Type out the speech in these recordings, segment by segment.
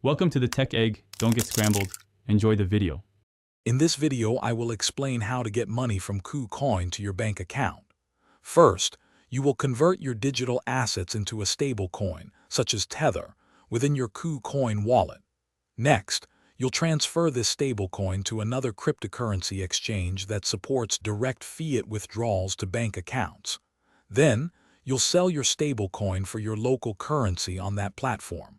Welcome to the Tech Egg. Don't get scrambled. Enjoy the video. In this video, I will explain how to get money from KuCoin to your bank account. First, you will convert your digital assets into a stable coin, such as Tether, within your KuCoin wallet. Next, you'll transfer this stable coin to another cryptocurrency exchange that supports direct fiat withdrawals to bank accounts. Then, you'll sell your stable coin for your local currency on that platform.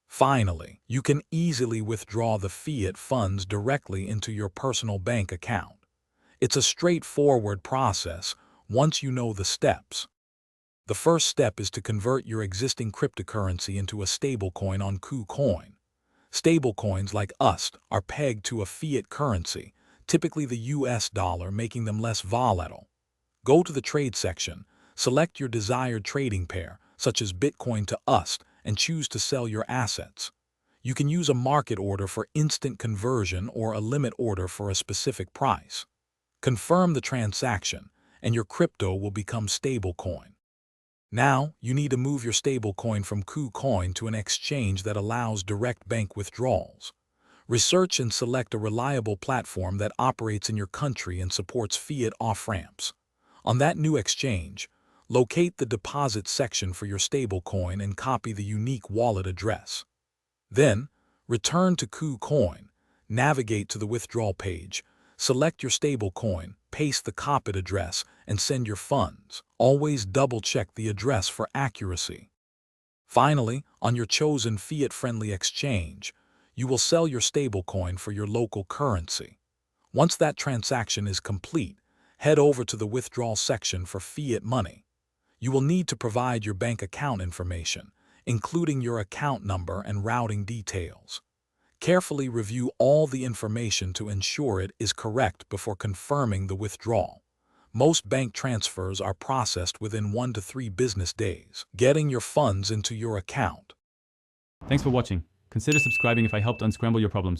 Finally, you can easily withdraw the fiat funds directly into your personal bank account. It's a straightforward process once you know the steps. The first step is to convert your existing cryptocurrency into a stablecoin on KuCoin. Stablecoins like USD are pegged to a fiat currency, typically the US dollar, making them less volatile. Go to the trade section, select your desired trading pair, such as Bitcoin to USD, and choose to sell your assets. You can use a market order for instant conversion or a limit order for a specific price. Confirm the transaction, and your crypto will become stablecoin. Now, you need to move your stablecoin from KuCoin to an exchange that allows direct bank withdrawals. Research and select a reliable platform that operates in your country and supports fiat off-ramps. On that new exchange, locate the deposit section for your stablecoin and copy the unique wallet address. Then, return to KuCoin, navigate to the withdrawal page, select your stablecoin, paste the copied address, and send your funds. Always double-check the address for accuracy. Finally, on your chosen fiat-friendly exchange, you will sell your stablecoin for your local currency. Once that transaction is complete, head over to the withdrawal section for fiat money. You will need to provide your bank account information, including your account number and routing details. Carefully review all the information to ensure it is correct before confirming the withdrawal. Most bank transfers are processed within 1 to 3 business days, getting your funds into your account. Thanks for watching. Consider subscribing if I helped unscramble your problems.